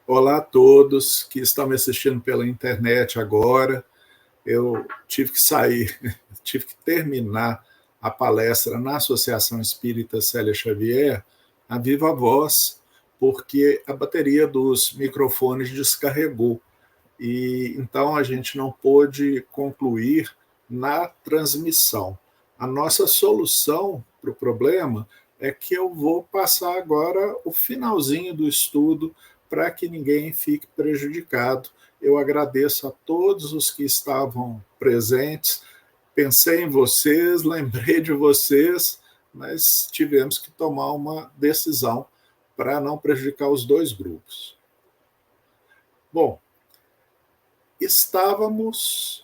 Olá a todos que estão me assistindo pela internet agora. Eu tive que sair, tive que terminar a palestra na Associação Espírita Célia Xavier, a viva voz, porque a bateria dos microfones descarregou. E então a gente não pôde concluir na transmissão. A nossa solução para o problema é que eu vou passar agora o finalzinho do estudo para que ninguém fique prejudicado. Eu agradeço a todos os que estavam presentes. Pensei em vocês, lembrei de vocês, mas tivemos que tomar uma decisão para não prejudicar os dois grupos. Bom, estávamos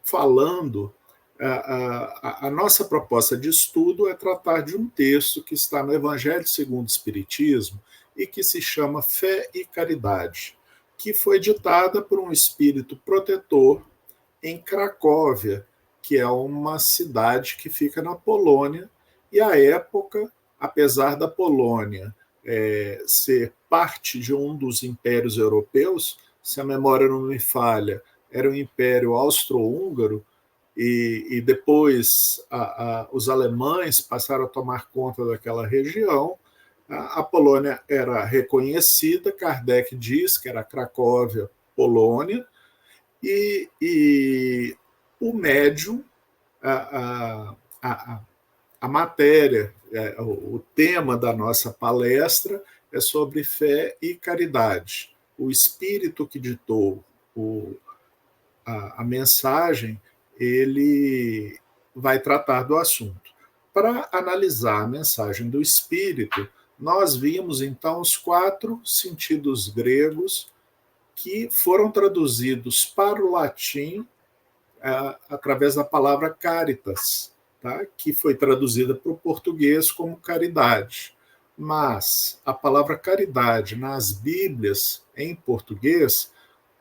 falando, a nossa proposta de estudo é tratar de um texto que está no Evangelho segundo o Espiritismo e que se chama Fé e Caridade, que foi ditada por um espírito protetor em Cracóvia, que é uma cidade que fica na Polônia, e à época, apesar da Polônia ser parte de um dos impérios europeus, se a memória não me falha, era o Império Austro-Húngaro, e depois os alemães passaram a tomar conta daquela região. A Polônia era reconhecida, Kardec diz que era Cracóvia, Polônia, e o médium, a matéria, o tema da nossa palestra é sobre fé e caridade. O espírito que ditou a mensagem, ele vai tratar do assunto. Para analisar a mensagem do espírito, nós vimos então os 4 sentidos gregos que foram traduzidos para o latim através da palavra caritas, tá? Que foi traduzida para o português como caridade. Mas a palavra caridade nas Bíblias em português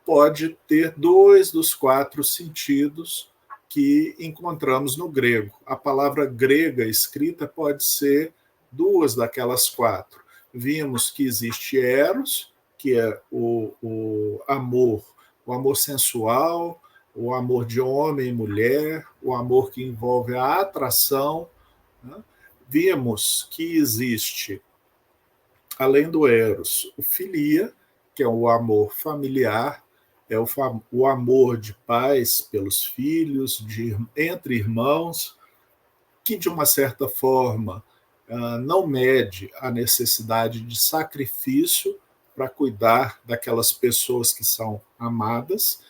pode ter 2 dos 4 sentidos que encontramos no grego. A palavra grega escrita pode ser 2 daquelas 4. Vimos que existe eros, que é o amor sensual, o amor de homem e mulher, o amor que envolve a atração. Né? Vimos que existe, além do eros, o filia, que é o amor familiar, é o amor de pais pelos filhos, entre irmãos, que de uma certa forma não mede a necessidade de sacrifício para cuidar daquelas pessoas que são amadas.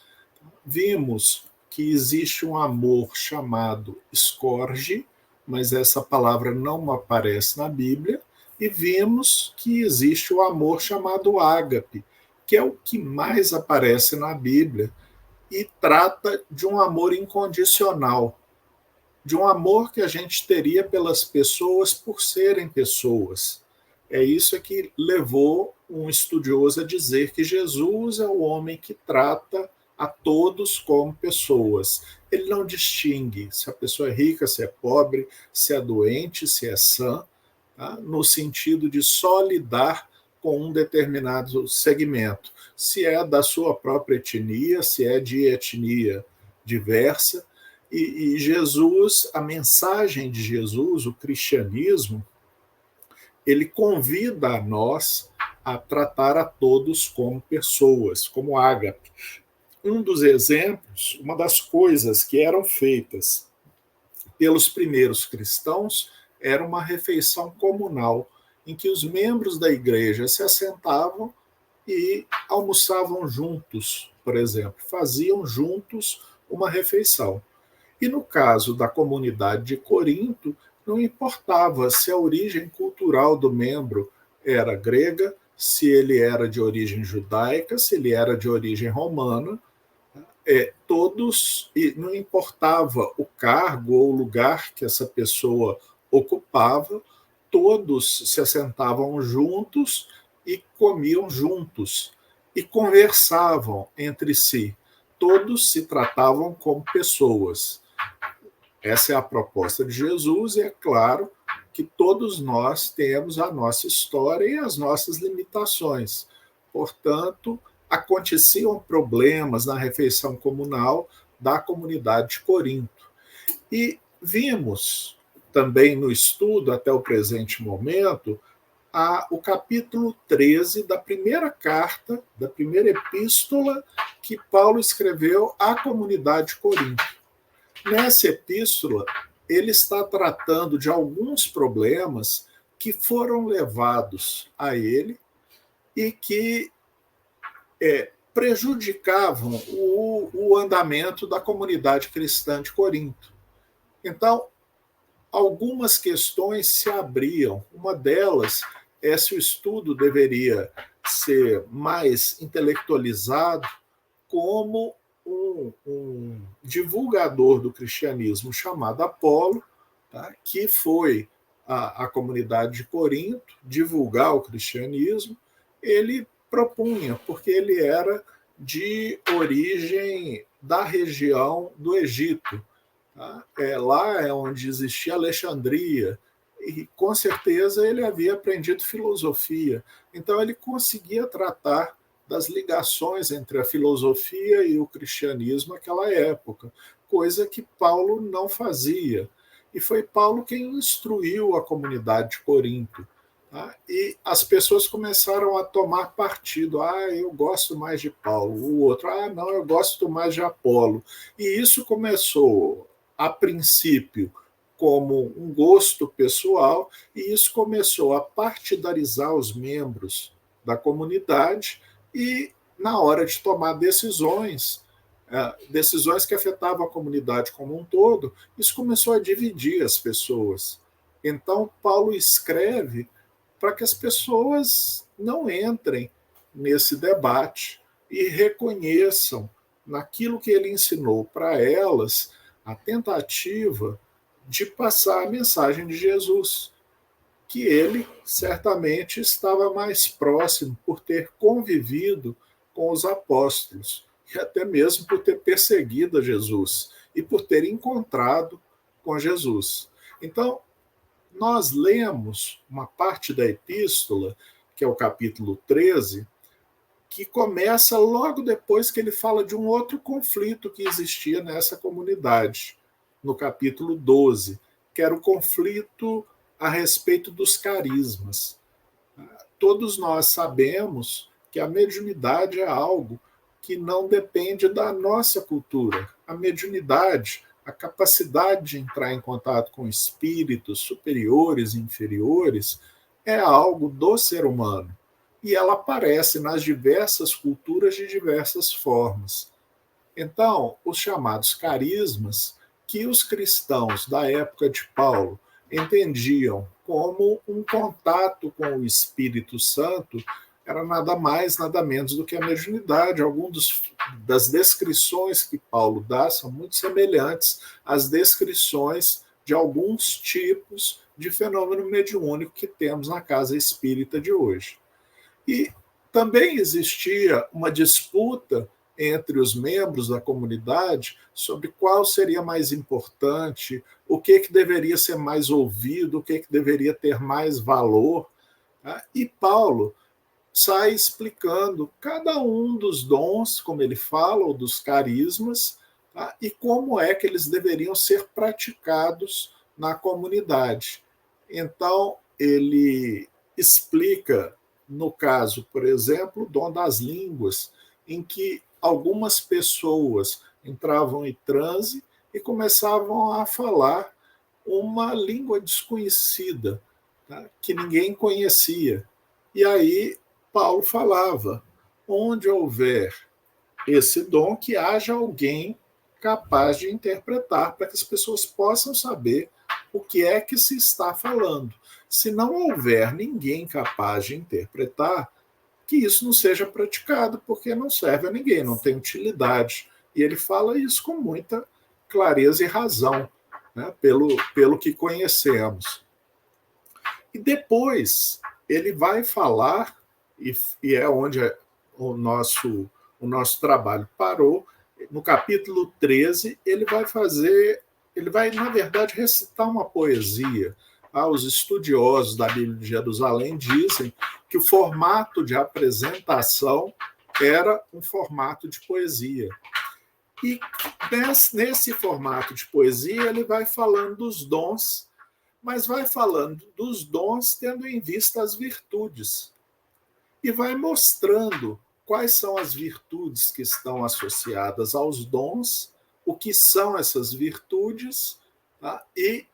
Vimos que existe um amor chamado escorge, mas essa palavra não aparece na Bíblia, e vimos que existe o amor chamado ágape, que é o que mais aparece na Bíblia, e trata de um amor incondicional, de um amor que a gente teria pelas pessoas por serem pessoas. É isso que levou um estudioso a dizer que Jesus é o homem que trata a todos como pessoas. Ele não distingue se a pessoa é rica, se é pobre, se é doente, se é sã, tá? No sentido de só lidar com um determinado segmento, se é da sua própria etnia, se é de etnia diversa. E Jesus, a mensagem de Jesus, o cristianismo, ele convida a nós a tratar a todos como pessoas, como ágape. Um dos exemplos, uma das coisas que eram feitas pelos primeiros cristãos era uma refeição comunal, em que os membros da igreja se assentavam e almoçavam juntos, por exemplo, faziam juntos uma refeição. E no caso da comunidade de Corinto, não importava se a origem cultural do membro era grega, se ele era de origem judaica, se ele era de origem romana, todos, e não importava o cargo ou o lugar que essa pessoa ocupava, todos se assentavam juntos e comiam juntos e conversavam entre si. Todos se tratavam como pessoas. Essa é a proposta de Jesus, e é claro que todos nós temos a nossa história e as nossas limitações. Portanto, aconteciam problemas na refeição comunal da comunidade de Corinto. E vimos também no estudo, até o presente momento, o capítulo 13 da primeira carta, da primeira epístola que Paulo escreveu à comunidade de Corinto. Nessa epístola, ele está tratando de alguns problemas que foram levados a ele e que prejudicavam o andamento da comunidade cristã de Corinto. Então, algumas questões se abriam. Uma delas é se o estudo deveria ser mais intelectualizado, como um divulgador do cristianismo chamado Apolo, tá, que foi à comunidade de Corinto divulgar o cristianismo. Ele propunha, porque ele era de origem da região do Egito. Tá? Lá é onde existia Alexandria, e com certeza ele havia aprendido filosofia. Então ele conseguia tratar das ligações entre a filosofia e o cristianismo naquela época, coisa que Paulo não fazia. E foi Paulo quem instruiu a comunidade de Corinto. Tá? E as pessoas começaram a tomar partido. Eu gosto mais de Paulo. O outro, não, eu gosto mais de Apolo. E isso começou, a princípio, como um gosto pessoal, e isso começou a partidarizar os membros da comunidade, e na hora de tomar decisões que afetavam a comunidade como um todo, isso começou a dividir as pessoas. Então, Paulo escreve para que as pessoas não entrem nesse debate e reconheçam naquilo que ele ensinou para elas a tentativa de passar a mensagem de Jesus, que ele certamente estava mais próximo por ter convivido com os apóstolos, e até mesmo por ter perseguido a Jesus e por ter encontrado com Jesus. Então, nós lemos uma parte da epístola, que é o capítulo 13, que começa logo depois que ele fala de um outro conflito que existia nessa comunidade, no capítulo 12, que era o conflito a respeito dos carismas. Todos nós sabemos que a mediunidade é algo que não depende da nossa cultura. A mediunidade, a capacidade de entrar em contato com espíritos superiores e inferiores, é algo do ser humano. E ela aparece nas diversas culturas de diversas formas. Então, os chamados carismas, que os cristãos da época de Paulo entendiam como um contato com o Espírito Santo, era nada mais, nada menos do que a mediunidade. Algumas das descrições que Paulo dá são muito semelhantes às descrições de alguns tipos de fenômeno mediúnico que temos na casa espírita de hoje. E também existia uma disputa entre os membros da comunidade sobre qual seria mais importante, o que deveria ser mais ouvido, o que deveria ter mais valor. Tá? E Paulo sai explicando cada um dos dons, como ele fala, ou dos carismas, tá? E como é que eles deveriam ser praticados na comunidade. Então, ele explica, no caso, por exemplo, o dom das línguas, em que algumas pessoas entravam em transe e começavam a falar uma língua desconhecida, tá? Que ninguém conhecia. E aí Paulo falava, onde houver esse dom, que haja alguém capaz de interpretar, para que as pessoas possam saber o que é que se está falando. Se não houver ninguém capaz de interpretar, que isso não seja praticado, porque não serve a ninguém, não tem utilidade. E ele fala isso com muita clareza e razão, né, pelo que conhecemos. E depois ele vai falar, e é onde o nosso trabalho parou, no capítulo 13, ele vai, na verdade, recitar uma poesia, Os estudiosos da Bíblia de Jerusalém dizem que o formato de apresentação era um formato de poesia. E nesse formato de poesia, ele vai falando dos dons, mas vai falando dos dons tendo em vista as virtudes. E vai mostrando quais são as virtudes que estão associadas aos dons, o que são essas virtudes, tá? E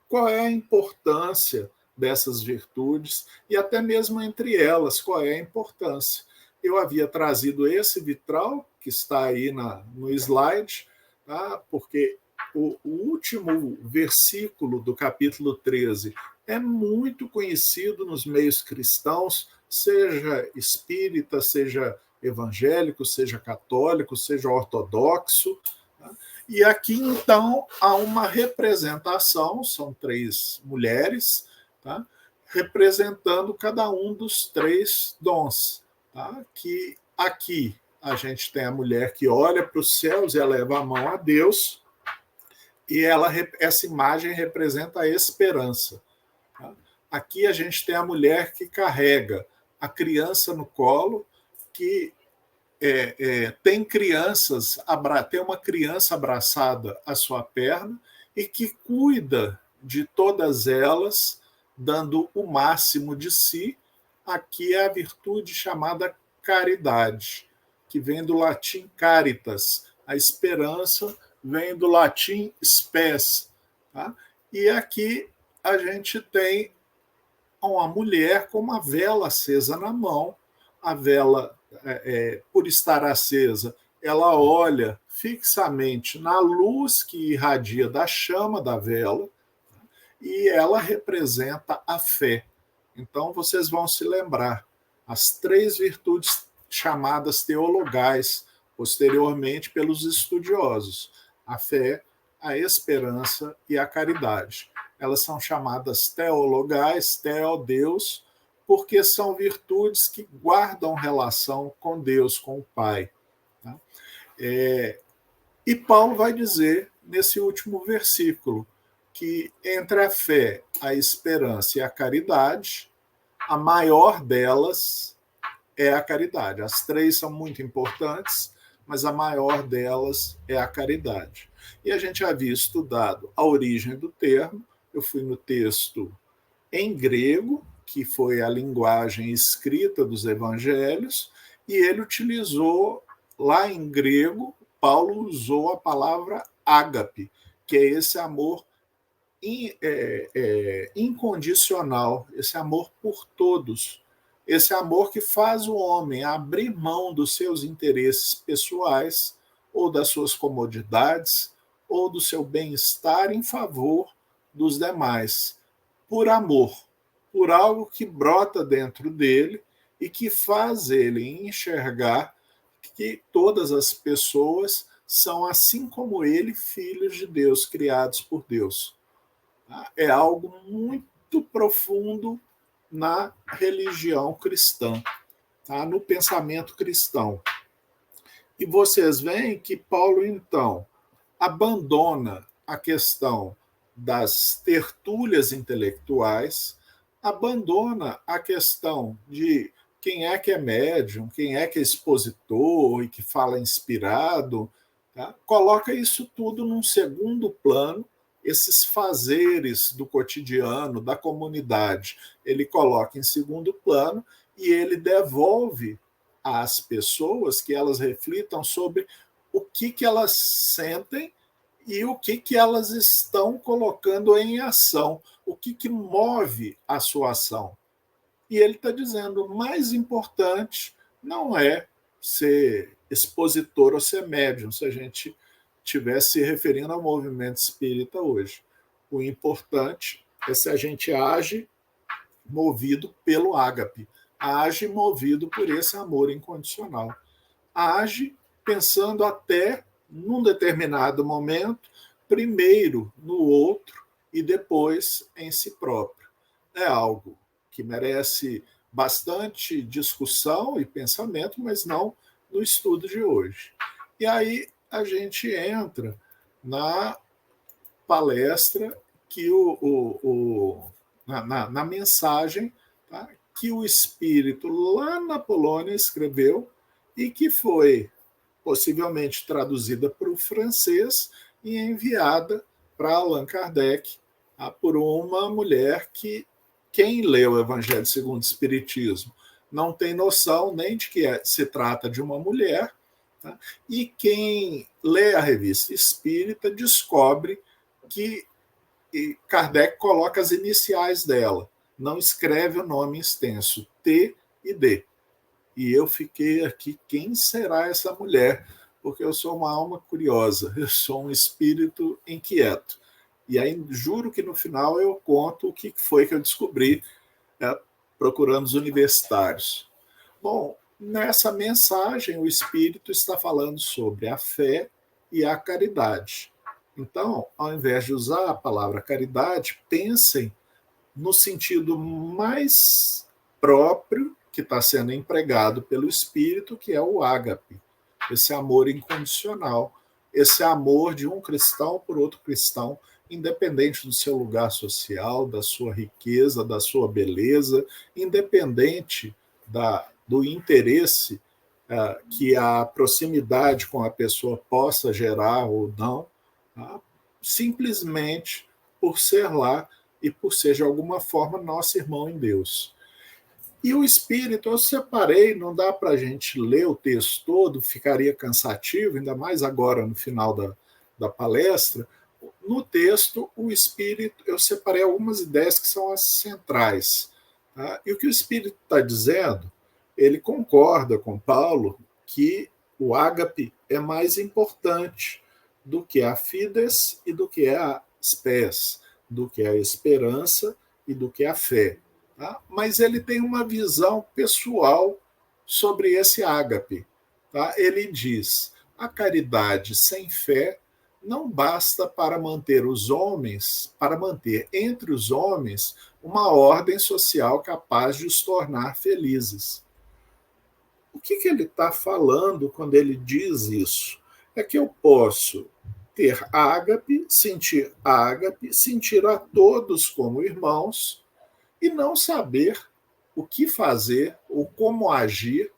qual é a importância dessas virtudes e até mesmo entre elas, qual é a importância. Eu havia trazido esse vitral, que está aí no slide, tá? Porque o último versículo do capítulo 13 é muito conhecido nos meios cristãos, seja espírita, seja evangélico, seja católico, seja ortodoxo. Tá? E aqui, então, há uma representação, são 3 mulheres, tá? Representando cada um dos 3 dons. Tá? Que aqui a gente tem a mulher que olha para os céus e eleva a mão a Deus, e essa imagem representa a esperança. Tá? Aqui a gente tem a mulher que carrega a criança no colo, que tem tem uma criança abraçada à sua perna e que cuida de todas elas, dando o máximo de si. Aqui é a virtude chamada caridade, que vem do latim caritas. A esperança vem do latim spes. Tá? E aqui a gente tem uma mulher com uma vela acesa na mão. A vela, por estar acesa, ela olha fixamente na luz que irradia da chama da vela, e ela representa a fé. Então, vocês vão se lembrar, as 3 virtudes chamadas teologais, posteriormente pelos estudiosos: a fé, a esperança e a caridade. Elas são chamadas teologais, teo, Deus, porque são virtudes que guardam relação com Deus, com o Pai. Tá? E Paulo vai dizer, nesse último versículo, que entre a fé, a esperança e a caridade, a maior delas é a caridade. As 3 são muito importantes, mas a maior delas é a caridade. E a gente havia estudado a origem do termo. Eu fui no texto em grego, que foi a linguagem escrita dos evangelhos, e ele utilizou, lá em grego, Paulo usou a palavra ágape, que é esse amor incondicional, esse amor por todos, esse amor que faz o homem abrir mão dos seus interesses pessoais, ou das suas comodidades, ou do seu bem-estar em favor dos demais, por amor, por algo que brota dentro dele e que faz ele enxergar que todas as pessoas são, assim como ele, filhos de Deus, criados por Deus. É algo muito profundo na religião cristã, tá? No pensamento cristão. E vocês veem que Paulo, então, abandona a questão das tertúlias intelectuais, abandona a questão de quem é que é médium, quem é que é expositor e que fala inspirado, tá? Coloca isso tudo num segundo plano, esses fazeres do cotidiano, da comunidade, ele coloca em segundo plano e ele devolve às pessoas que elas reflitam sobre o que elas sentem e o que elas estão colocando em ação, o que move a sua ação. E ele está dizendo, o mais importante não é ser expositor ou ser médium, se a gente estivesse se referindo ao movimento espírita hoje. O importante é se a gente age movido pelo ágape, age movido por esse amor incondicional, age pensando até, num determinado momento, primeiro no outro e depois em si próprio. É algo que merece bastante discussão e pensamento, mas não no estudo de hoje. E aí a gente entra na palestra que na mensagem, tá, que o espírito lá na Polônia escreveu e que foi possivelmente traduzida para o francês e enviada para Allan Kardec, tá, por uma mulher que, quem lê o Evangelho segundo o Espiritismo, não tem noção nem de que se trata de uma mulher, tá, e quem lê a revista espírita descobre que Kardec coloca as iniciais dela, não escreve o nome extenso, T e D. E eu fiquei aqui, quem será essa mulher? Porque eu sou uma alma curiosa, eu sou um espírito inquieto. E aí juro que no final eu conto o que foi que eu descobri, procurando os universitários. Bom, nessa mensagem o espírito está falando sobre a fé e a caridade. Então, ao invés de usar a palavra caridade, pensem no sentido mais próprio que está sendo empregado pelo Espírito, que é o ágape, esse amor incondicional, esse amor de um cristão por outro cristão, independente do seu lugar social, da sua riqueza, da sua beleza, independente do interesse que a proximidade com a pessoa possa gerar ou não, tá? Simplesmente por ser lá e por ser, de alguma forma, nosso irmão em Deus. E o Espírito, eu separei, não dá para a gente ler o texto todo, ficaria cansativo, ainda mais agora no final da palestra. No texto, o Espírito, eu separei algumas ideias que são as centrais. Tá? E o que o Espírito está dizendo, ele concorda com Paulo que o ágape é mais importante do que a fides e do que a spes, do que a esperança e do que a fé. Tá? Mas ele tem uma visão pessoal sobre esse ágape. Tá? Ele diz: a caridade sem fé não basta para manter os homens, para manter entre os homens uma ordem social capaz de os tornar felizes. O que ele está falando quando ele diz isso? É que eu posso ter ágape, sentir a todos como irmãos e não saber o que fazer ou como agir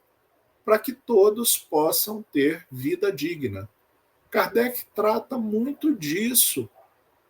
para que todos possam ter vida digna. Kardec trata muito disso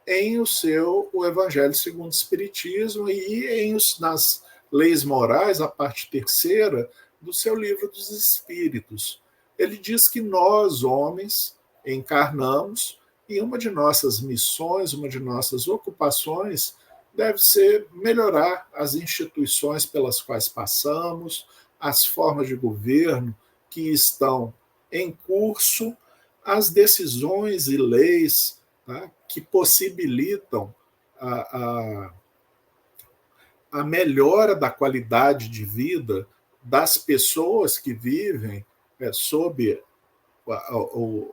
em o Evangelho segundo o Espiritismo e nas Leis Morais, a parte terceira do seu Livro dos Espíritos. Ele diz que nós, homens, encarnamos e uma de nossas missões, uma de nossas ocupações deve ser melhorar as instituições pelas quais passamos, as formas de governo que estão em curso, as decisões e leis, tá, que possibilitam a melhora da qualidade de vida das pessoas que vivem sob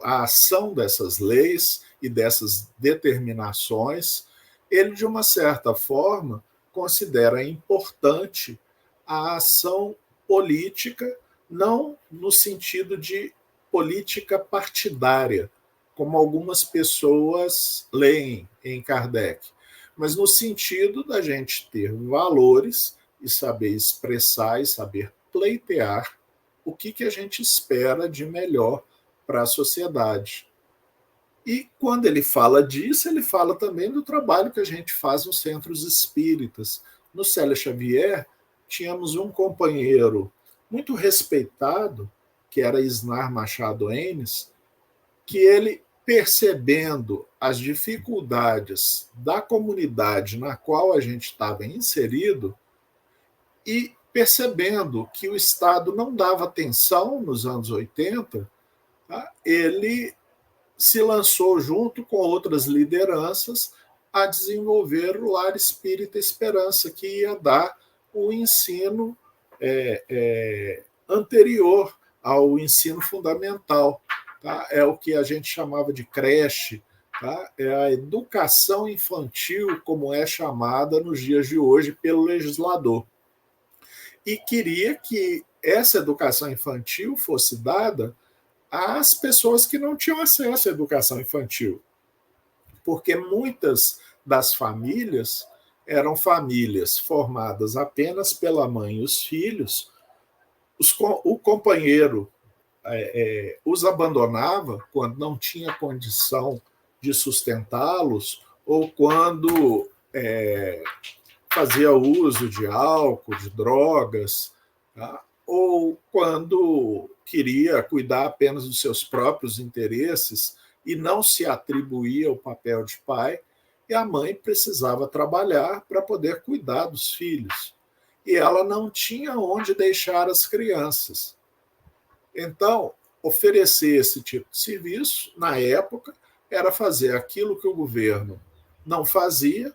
a ação dessas leis e dessas determinações. Ele, de uma certa forma, considera importante a ação política, não no sentido de política partidária, como algumas pessoas leem em Kardec, mas no sentido da gente ter valores e saber expressar e saber pleitear o que a gente espera de melhor para a sociedade. E quando ele fala disso, ele fala também do trabalho que a gente faz nos centros espíritas. No Célia Xavier, tínhamos um companheiro muito respeitado, que era Isnar Machado Enes, que ele, percebendo as dificuldades da comunidade na qual a gente estava inserido e percebendo que o Estado não dava atenção nos anos 80, tá? Ele se lançou junto com outras lideranças a desenvolver o Lar Espírita Esperança, que ia dar o ensino anterior ao ensino fundamental. Tá? É o que a gente chamava de creche, tá? É a educação infantil, como é chamada nos dias de hoje pelo legislador. E queria que essa educação infantil fosse dada às pessoas que não tinham acesso à educação infantil, porque muitas das famílias eram famílias formadas apenas pela mãe e os filhos, o companheiro os abandonava quando não tinha condição de sustentá-los ou quando fazia uso de álcool, de drogas, tá? Ou quando queria cuidar apenas dos seus próprios interesses e não se atribuía o papel de pai, e a mãe precisava trabalhar para poder cuidar dos filhos. E ela não tinha onde deixar as crianças. Então, oferecer esse tipo de serviço, na época, era fazer aquilo que o governo não fazia.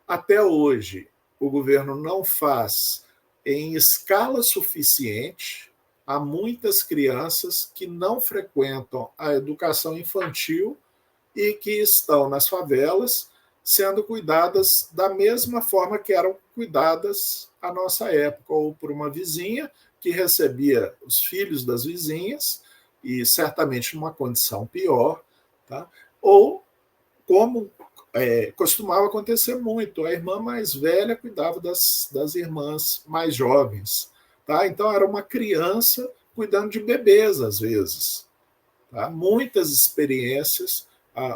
Até hoje, o governo não faz em escala suficiente. Há muitas crianças que não frequentam a educação infantil e que estão nas favelas sendo cuidadas da mesma forma que eram cuidadas à nossa época, ou por uma vizinha que recebia os filhos das vizinhas, e certamente numa condição pior, tá? Ou como costumava acontecer muito, a irmã mais velha cuidava das irmãs mais jovens. Tá? Então, era uma criança cuidando de bebês, às vezes. Tá? Muitas experiências,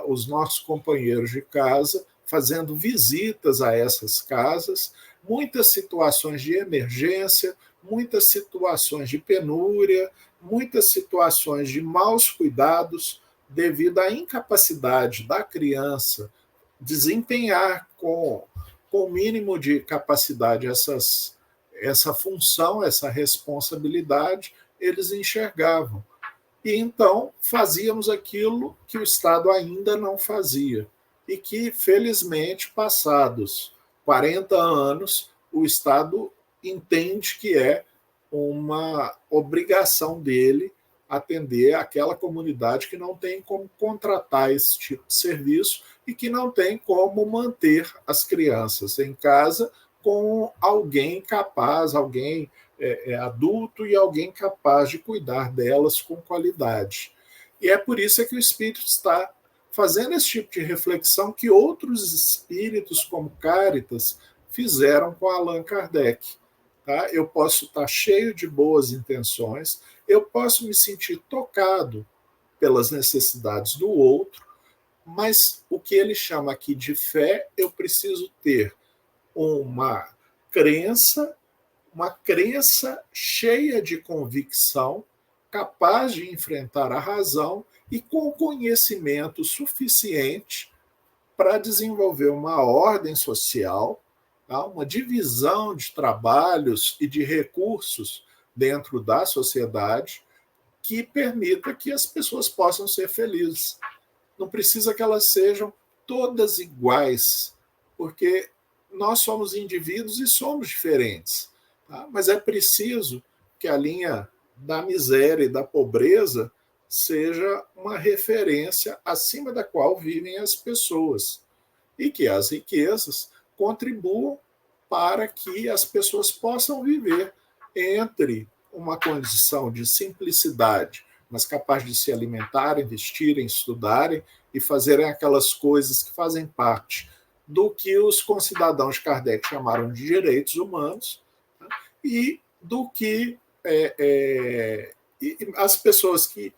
os nossos companheiros de casa fazendo visitas a essas casas, muitas situações de emergência, muitas situações de penúria, muitas situações de maus cuidados devido à incapacidade da criança desempenhar com o mínimo de capacidade essa função, essa responsabilidade, eles enxergavam. E então fazíamos aquilo que o Estado ainda não fazia. E que, felizmente, passados 40 anos, o Estado entende que é uma obrigação dele atender aquela comunidade que não tem como contratar esse tipo de serviço e que não tem como manter as crianças em casa com alguém capaz, alguém adulto e alguém capaz de cuidar delas com qualidade. E é por isso que o Espírito está fazendo esse tipo de reflexão que outros espíritos, como Cáritas, fizeram com Allan Kardec. Tá? Eu posso estar cheio de boas intenções, eu posso me sentir tocado pelas necessidades do outro, mas o que ele chama aqui de fé, eu preciso ter uma crença cheia de convicção, capaz de enfrentar a razão e com conhecimento suficiente para desenvolver uma ordem social, tá? Uma divisão de trabalhos e de recursos dentro da sociedade que permita que as pessoas possam ser felizes. Não precisa que elas sejam todas iguais, porque nós somos indivíduos e somos diferentes. Tá? Mas é preciso que a linha da miséria e da pobreza seja uma referência acima da qual vivem as pessoas e que as riquezas contribuam para que as pessoas possam viver entre uma condição de simplicidade, mas capaz de se alimentarem, vestirem, estudarem e fazerem aquelas coisas que fazem parte do que os concidadãos de Kardec chamaram de direitos humanos, né? E do que as pessoas que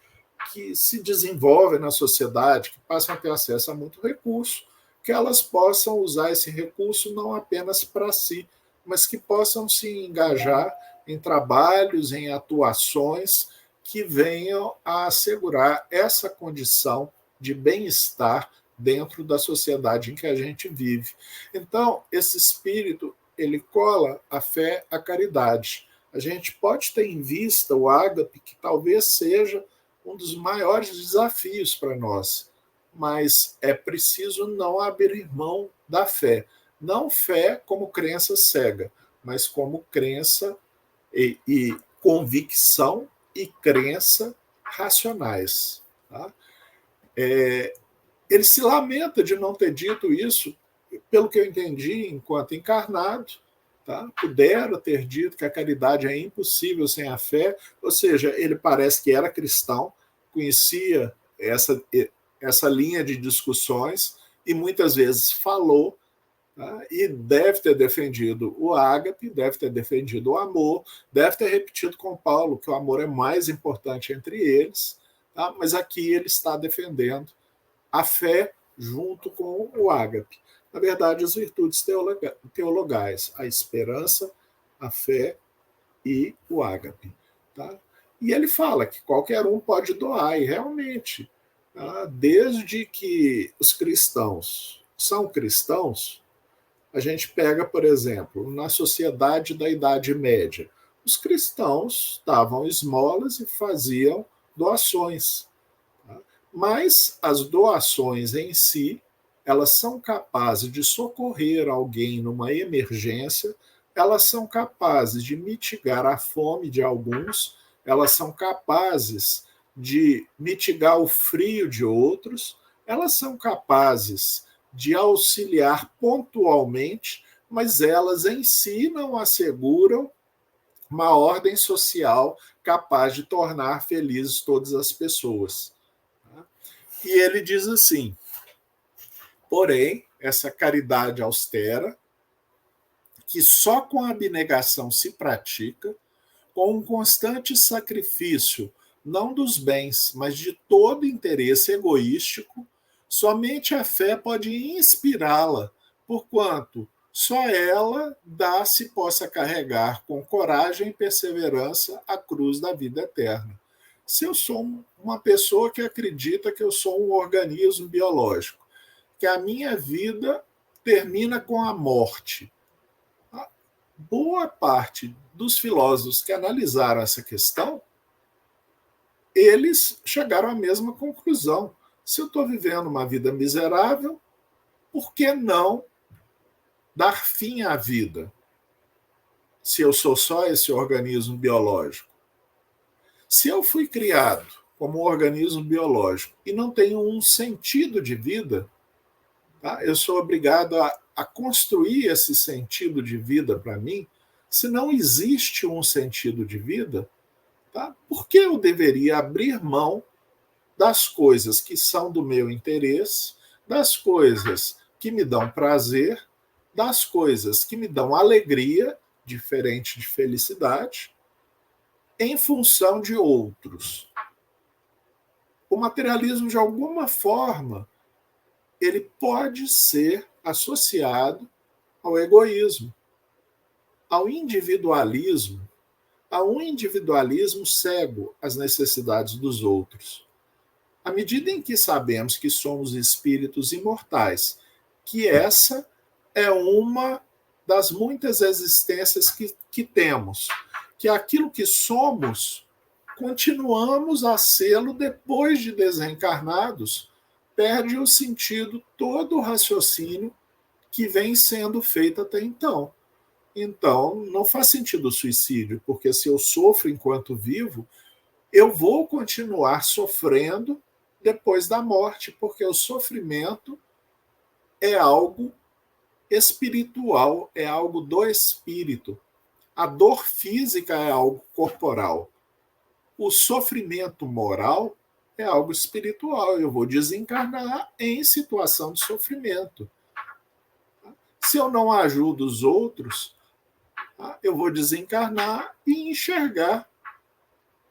se desenvolvem na sociedade, que passam a ter acesso a muito recurso, que elas possam usar esse recurso não apenas para si, mas que possam se engajar em trabalhos, em atuações que venham a assegurar essa condição de bem-estar dentro da sociedade em que a gente vive. Então, esse espírito, ele cola a fé à caridade. A gente pode ter em vista o ágape, que talvez seja um dos maiores desafios para nós, mas é preciso não abrir mão da fé. Não fé como crença cega, mas como crença e convicção e crença racionais. Tá? Ele se lamenta de não ter dito isso, pelo que eu entendi, enquanto encarnado, tá? Pudera ter dito que a caridade é impossível sem a fé, ou seja, ele parece que era cristão, conhecia essa linha de discussões e muitas vezes falou Tá? E deve ter defendido o ágape, deve ter defendido o amor, deve ter repetido com Paulo que o amor é mais importante entre eles, tá? Mas aqui ele está defendendo a fé junto com o ágape. Na verdade, as virtudes teologais, a esperança, a fé e o ágape. Tá? E ele fala que qualquer um pode doar, e realmente, tá? Desde que os cristãos são cristãos, a gente pega, por exemplo, na sociedade da Idade Média, os cristãos davam esmolas e faziam doações. Tá? Mas as doações em si, elas são capazes de socorrer alguém numa emergência, elas são capazes de mitigar a fome de alguns, elas são capazes de mitigar o frio de outros, elas são capazes de auxiliar pontualmente, mas elas em si não asseguram uma ordem social capaz de tornar felizes todas as pessoas. E ele diz assim: porém, essa caridade austera, que só com a abnegação se pratica, com um constante sacrifício, não dos bens, mas de todo interesse egoístico, somente a fé pode inspirá-la, porquanto só ela dá se possa carregar com coragem e perseverança a cruz da vida eterna. Se eu sou uma pessoa que acredita que eu sou um organismo biológico, que a minha vida termina com a morte, boa parte dos filósofos que analisaram essa questão, eles chegaram à mesma conclusão. Se eu estou vivendo uma vida miserável, por que não dar fim à vida? Se eu sou só esse organismo biológico. Se eu fui criado como um organismo biológico e não tenho um sentido de vida, tá? Eu sou obrigado a construir esse sentido de vida para mim. Se não existe um sentido de vida, tá? Por que eu deveria abrir mão das coisas que são do meu interesse, das coisas que me dão prazer, das coisas que me dão alegria, diferente de felicidade, em função de outros? O materialismo, de alguma forma, ele pode ser associado ao egoísmo, ao individualismo, a um individualismo cego às necessidades dos outros. À medida em que sabemos que somos espíritos imortais, que essa é uma das muitas existências que temos, que aquilo que somos, continuamos a sê-lo depois de desencarnados, perde o sentido todo o raciocínio que vem sendo feito até então. Então, não faz sentido o suicídio, porque se eu sofro enquanto vivo, eu vou continuar sofrendo depois da morte, porque o sofrimento é algo espiritual, é algo do espírito. A dor física é algo corporal. O sofrimento moral é algo espiritual. Eu vou desencarnar em situação de sofrimento. Se eu não ajudo os outros, eu vou desencarnar e enxergar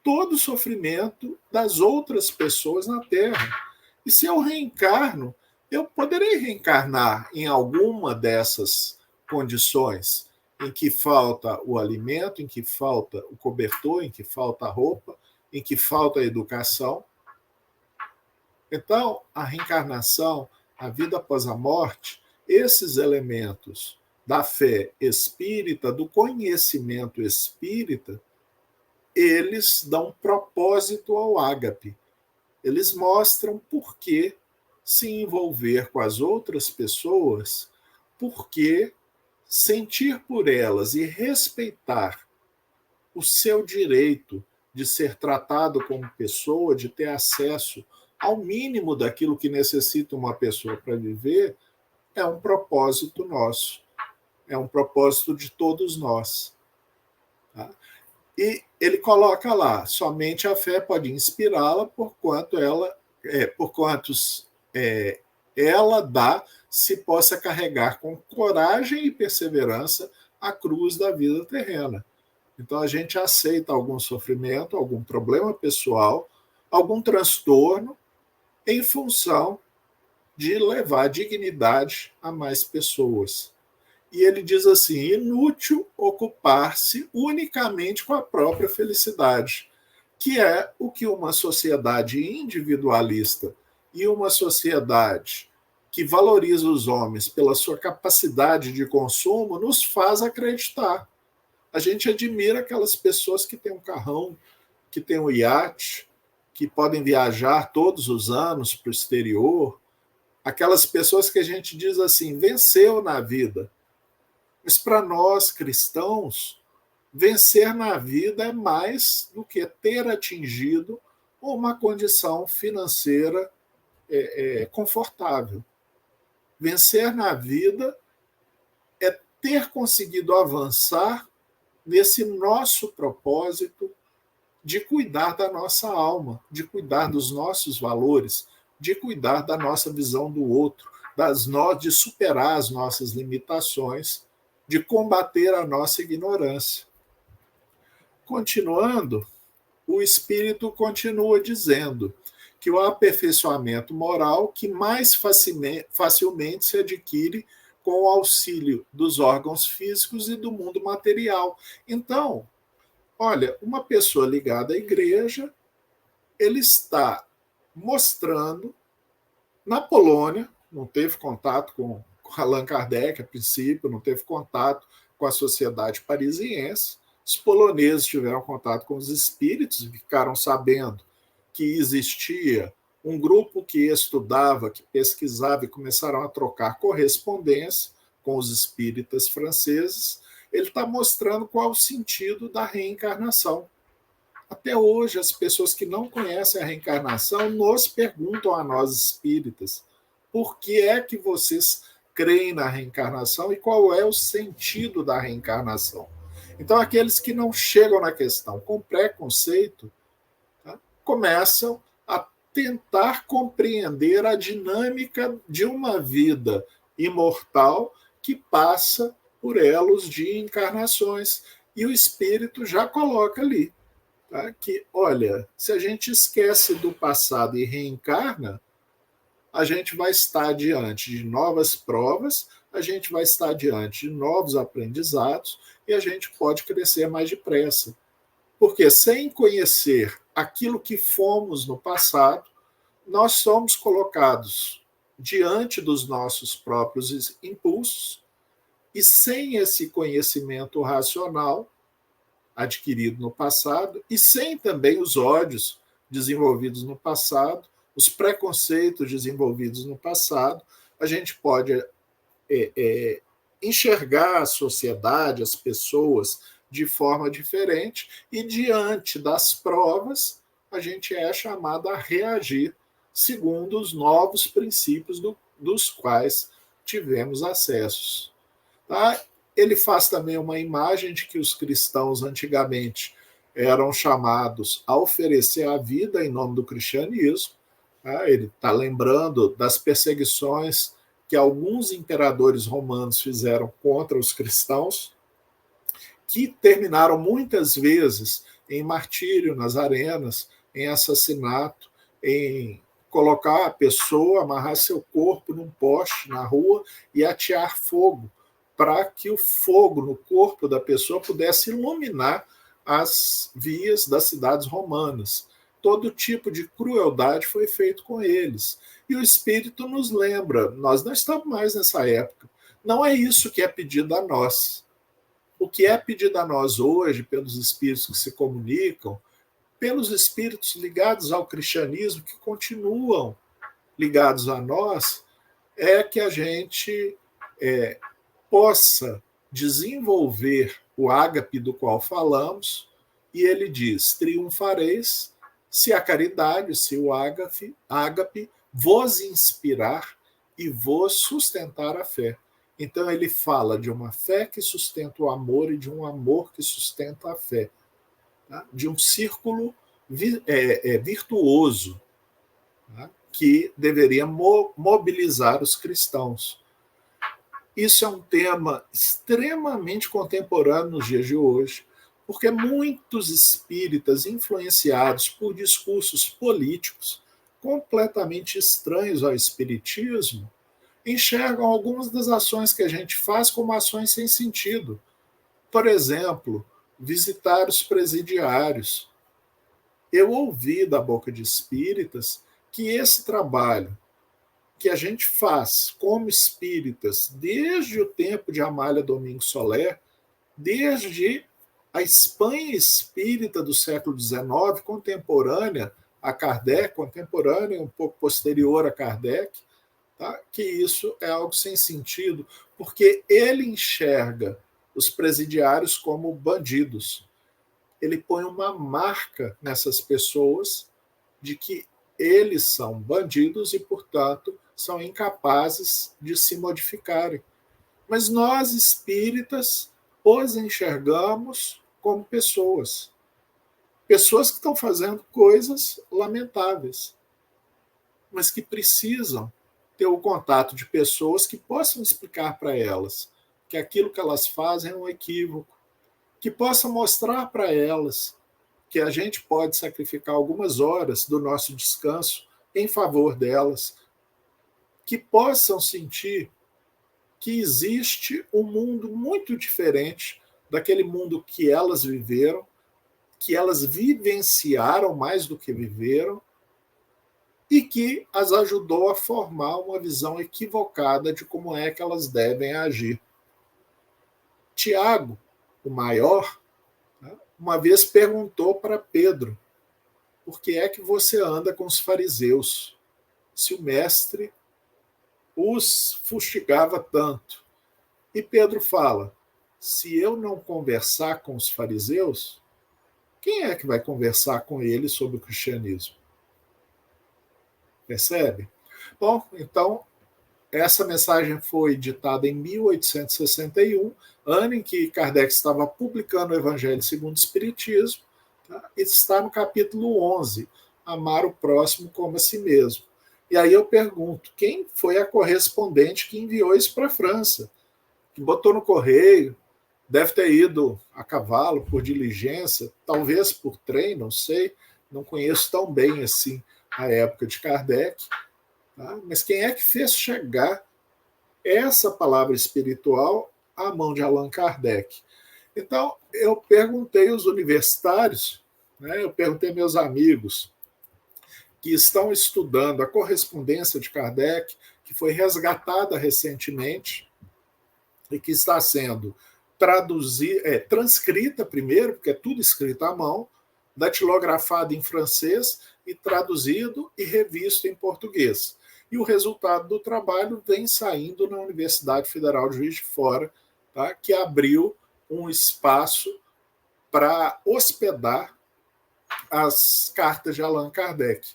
todo o sofrimento das outras pessoas na Terra. E se eu reencarno, eu poderei reencarnar em alguma dessas condições em que falta o alimento, em que falta o cobertor, em que falta a roupa, em que falta a educação. Então, a reencarnação, a vida após a morte, esses elementos da fé espírita, do conhecimento espírita, eles dão propósito ao ágape. Eles mostram por que se envolver com as outras pessoas, por que sentir por elas e respeitar o seu direito de ser tratado como pessoa, de ter acesso ao mínimo daquilo que necessita uma pessoa para viver, é um propósito nosso, é um propósito de todos nós. Tá? E ele coloca lá: somente a fé pode inspirá-la, porquanto ela dá se possa carregar com coragem e perseverança a cruz da vida terrena. Então a gente aceita algum sofrimento, algum problema pessoal, algum transtorno, em função de levar dignidade a mais pessoas. E ele diz assim: inútil ocupar-se unicamente com a própria felicidade, que é o que uma sociedade individualista e uma sociedade que valoriza os homens pela sua capacidade de consumo nos faz acreditar. A gente admira aquelas pessoas que têm um carrão, que têm um iate, que podem viajar todos os anos para o exterior, aquelas pessoas que a gente diz assim, venceu na vida. Mas para nós cristãos, vencer na vida é mais do que ter atingido uma condição financeira confortável. Vencer na vida é ter conseguido avançar nesse nosso propósito de cuidar da nossa alma, de cuidar dos nossos valores, de cuidar da nossa visão do outro, de superar as nossas limitações, de combater a nossa ignorância. Continuando, o Espírito continua dizendo que o aperfeiçoamento moral que mais facilmente se adquire com o auxílio dos órgãos físicos e do mundo material. Então, olha, uma pessoa ligada à igreja, ele está mostrando, na Polônia, não teve contato com Allan Kardec a princípio, não teve contato com a sociedade parisiense, os poloneses tiveram contato com os espíritos e ficaram sabendo que existia um grupo que estudava, que pesquisava e começaram a trocar correspondência com os espíritas franceses. Ele está mostrando qual o sentido da reencarnação. Até hoje, as pessoas que não conhecem a reencarnação nos perguntam a nós espíritas por que é que vocês creem na reencarnação e qual é o sentido da reencarnação. Então, aqueles que não chegam na questão com preconceito, tá, começam a tentar compreender a dinâmica de uma vida imortal que passa por elos de encarnações. E o espírito já coloca ali, tá, que, olha, se a gente esquece do passado e reencarna, a gente vai estar diante de novas provas, a gente vai estar diante de novos aprendizados e a gente pode crescer mais depressa. Porque sem conhecer aquilo que fomos no passado, nós somos colocados diante dos nossos próprios impulsos e sem esse conhecimento racional adquirido no passado e sem também os ódios desenvolvidos no passado, os preconceitos desenvolvidos no passado, a gente pode enxergar a sociedade, as pessoas, de forma diferente e, diante das provas, a gente é chamado a reagir segundo os novos princípios dos quais tivemos acesso. Tá? Ele faz também uma imagem de que os cristãos antigamente eram chamados a oferecer a vida em nome do cristianismo. Tá? Ele está lembrando das perseguições que alguns imperadores romanos fizeram contra os cristãos, que terminaram muitas vezes em martírio nas arenas, em assassinato, em colocar a pessoa, amarrar seu corpo num poste na rua e atear fogo, para que o fogo no corpo da pessoa pudesse iluminar as vias das cidades romanas. Todo tipo de crueldade foi feito com eles. E o Espírito nos lembra, nós não estamos mais nessa época. Não é isso que é pedido a nós. O que é pedido a nós hoje, pelos espíritos que se comunicam, pelos espíritos ligados ao cristianismo, que continuam ligados a nós, é que a gente possa desenvolver o ágape do qual falamos, e ele diz: triunfareis se a caridade, se o ágape vos inspirar e vos sustentar a fé. Então ele fala de uma fé que sustenta o amor e de um amor que sustenta a fé, tá? De um círculo virtuoso, tá? Que deveria mobilizar os cristãos. Isso é um tema extremamente contemporâneo nos dias de hoje, porque muitos espíritas, influenciados por discursos políticos completamente estranhos ao espiritismo, enxergam algumas das ações que a gente faz como ações sem sentido. Por exemplo, visitar os presidiários. Eu ouvi da boca de espíritas que esse trabalho que a gente faz como espíritas desde o tempo de Amália Domingos Soler, desde a Espanha espírita do século XIX, contemporânea a Kardec, contemporânea um pouco posterior a Kardec, tá? Que isso é algo sem sentido, porque ele enxerga os presidiários como bandidos. Ele põe uma marca nessas pessoas de que eles são bandidos e, portanto, são incapazes de se modificarem. Mas nós, espíritas, os enxergamos como pessoas. Pessoas que estão fazendo coisas lamentáveis, mas que precisam ter o contato de pessoas que possam explicar para elas que aquilo que elas fazem é um equívoco, que possam mostrar para elas que a gente pode sacrificar algumas horas do nosso descanso em favor delas, que possam sentir que existe um mundo muito diferente daquele mundo que elas viveram, que elas vivenciaram mais do que viveram, e que as ajudou a formar uma visão equivocada de como é que elas devem agir. Tiago, o maior, uma vez perguntou para Pedro: por que é que você anda com os fariseus, se o mestre os fustigava tanto? E Pedro fala: se eu não conversar com os fariseus, quem é que vai conversar com eles sobre o cristianismo? Percebe? Bom, então, essa mensagem foi ditada em 1861, ano em que Kardec estava publicando o Evangelho segundo o Espiritismo, tá? Está no capítulo 11, Amar o Próximo como a Si Mesmo. E aí eu pergunto, quem foi a correspondente que enviou isso para a França? Que botou no correio, deve ter ido a cavalo, por diligência, talvez por trem, não sei, não conheço tão bem assim a época de Kardec, tá? Mas quem é que fez chegar essa palavra espiritual à mão de Allan Kardec? Então, eu perguntei aos universitários, né, eu perguntei meus amigos que estão estudando a correspondência de Kardec, que foi resgatada recentemente e que está sendo transcrita primeiro, porque é tudo escrito à mão, datilografado em francês e traduzido e revisto em português. E o resultado do trabalho vem saindo na Universidade Federal de Juiz de Fora, tá? Que abriu um espaço para hospedar as cartas de Allan Kardec,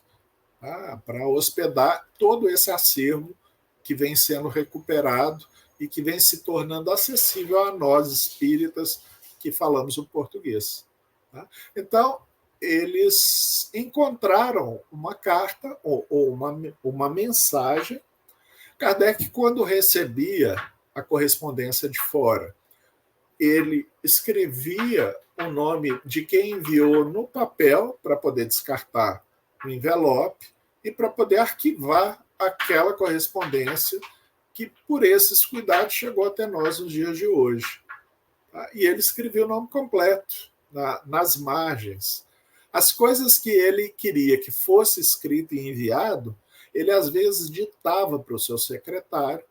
tá? Para hospedar todo esse acervo que vem sendo recuperado e que vem se tornando acessível a nós espíritas que falamos o português. Tá? Então, eles encontraram uma carta ou uma mensagem. Kardec, quando recebia a correspondência de fora, ele escrevia o nome de quem enviou no papel para poder descartar no envelope e para poder arquivar aquela correspondência que, por esses cuidados, chegou até nós nos dias de hoje. Tá? E ele escreveu o nome completo nas margens. As coisas que ele queria que fosse escrito e enviado, ele às vezes ditava para o seu secretário,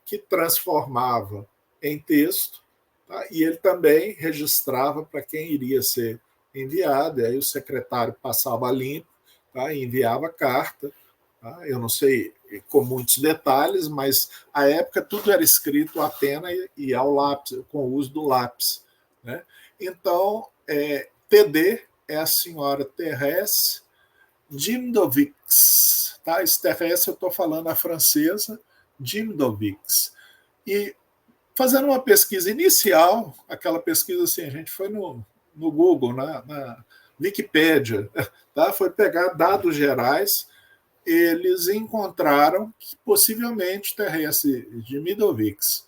que transformava em texto, tá? E ele também registrava para quem iria ser enviado, e aí o secretário passava limpo, tá? E enviava a carta. Tá? Eu não sei com muitos detalhes, mas à época tudo era escrito a pena e ao lápis, com o uso do lápis. Né? Então, TD é a senhora Thérèse Dimdovix. Tá? Thérèse eu estou falando a francesa, Dimdovix. E fazendo uma pesquisa inicial, aquela pesquisa assim, a gente foi no Google, na Wikipédia, tá? Foi pegar dados gerais, eles encontraram que possivelmente Thérèse de Midovix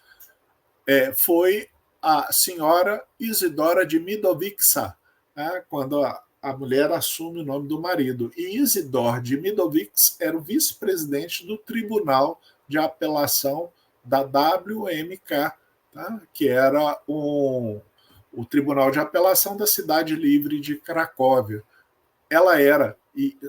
foi a senhora Isidora de Midovica, né, quando a mulher assume o nome do marido. E Isidor de Midovica era o vice-presidente do Tribunal de Apelação da WMK, tá, que era o Tribunal de Apelação da Cidade Livre de Cracóvia. Ela era,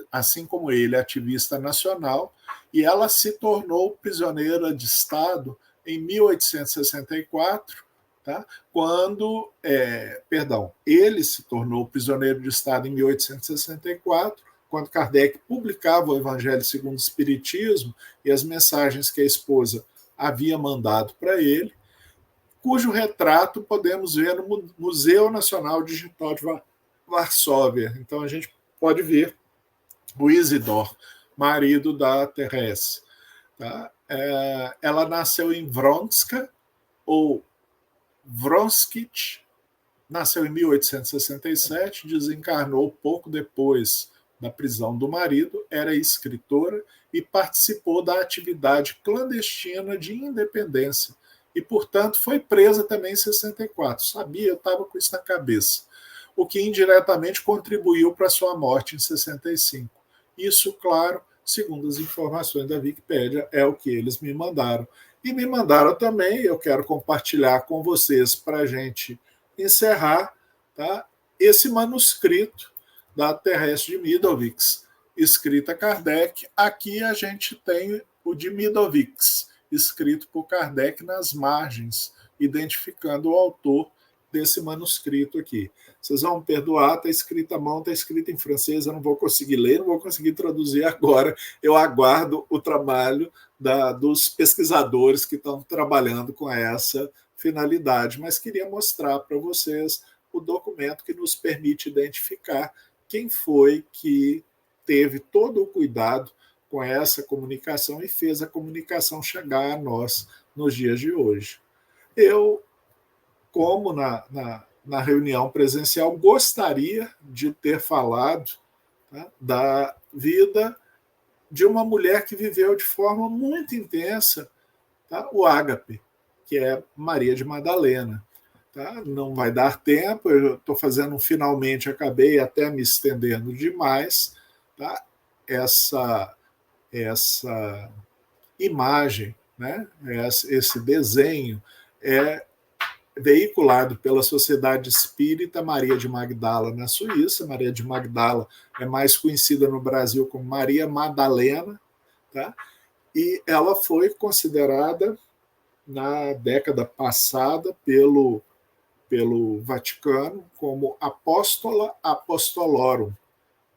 assim como ele, ativista nacional, e ela se tornou prisioneira de Estado em 1864, tá? Quando, ele se tornou prisioneiro de Estado em 1864, quando Kardec publicava o Evangelho segundo o Espiritismo e as mensagens que a esposa havia mandado para ele, cujo retrato podemos ver no Museu Nacional Digital de Varsóvia. Então a gente pode ver o Isidor, marido da Thérèse. Tá? Ela nasceu em Wronska, ou Wronskic, nasceu em 1867, desencarnou pouco depois da prisão do marido, era escritora e participou da atividade clandestina de independência e, portanto, foi presa também em 64. Sabia, eu estava com isso na cabeça. O que indiretamente contribuiu para sua morte em 65. Isso, claro, segundo as informações da Wikipédia, é o que eles me mandaram. E me mandaram também, eu quero compartilhar com vocês para a gente encerrar, tá, esse manuscrito da Thérèse de Midovica, escrita Kardec. Aqui a gente tem o de Midovica, escrito por Kardec nas margens, identificando o autor desse manuscrito aqui. Vocês vão me perdoar, está escrito à mão, está escrito em francês, eu não vou conseguir ler, não vou conseguir traduzir agora. Eu aguardo o trabalho dos pesquisadores que estão trabalhando com essa finalidade, mas queria mostrar para vocês o documento que nos permite identificar quem foi que teve todo o cuidado com essa comunicação e fez a comunicação chegar a nós nos dias de hoje. Eu, como na reunião presencial, gostaria de ter falado, tá, da vida de uma mulher que viveu de forma muito intensa, tá, o ágape, que é Maria de Madalena. Tá? Não vai dar tempo, eu estou fazendo finalmente, acabei até me estendendo demais, tá? Essa imagem, né? Esse desenho é veiculado pela Sociedade Espírita Maria de Magdala, na Suíça. Maria de Magdala é mais conhecida no Brasil como Maria Madalena, tá? E ela foi considerada, na década passada, pelo Vaticano, como Apóstola Apostolorum.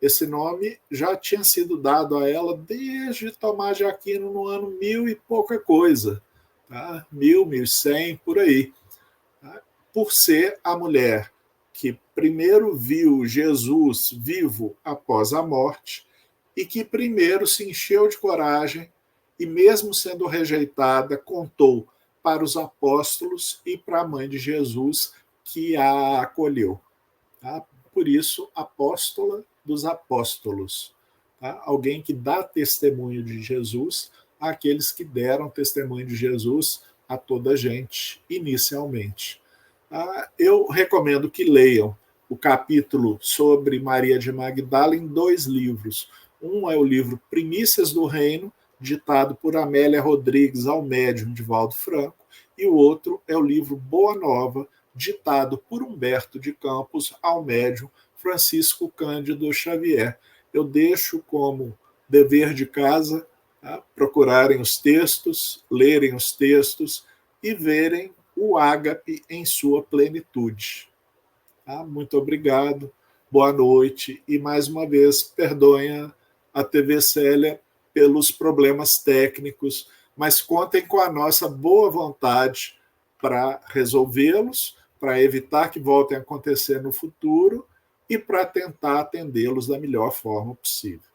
Esse nome já tinha sido dado a ela desde Tomás de Aquino no ano 1000 e pouca coisa, tá? 1100, por aí. Tá? Por ser a mulher que primeiro viu Jesus vivo após a morte e que primeiro se encheu de coragem e, mesmo sendo rejeitada, contou para os apóstolos e para a mãe de Jesus, que a acolheu. Tá? Por isso, apóstola dos apóstolos. Tá? Alguém que dá testemunho de Jesus àqueles que deram testemunho de Jesus a toda a gente, inicialmente. Tá? Eu recomendo que leiam o capítulo sobre Maria de Magdala em 2 livros. Um é o livro Primícias do Reino, ditado por Amélia Rodrigues ao médium Divaldo Franco, e o outro é o livro Boa Nova, ditado por Humberto de Campos ao médium Francisco Cândido Xavier. Eu deixo como dever de casa, tá, procurarem os textos, lerem os textos e verem o ágape em sua plenitude. Tá? Muito obrigado, boa noite e, mais uma vez, perdoem a TV Célia pelos problemas técnicos, mas contem com a nossa boa vontade para resolvê-los, para evitar que voltem a acontecer no futuro e para tentar atendê-los da melhor forma possível.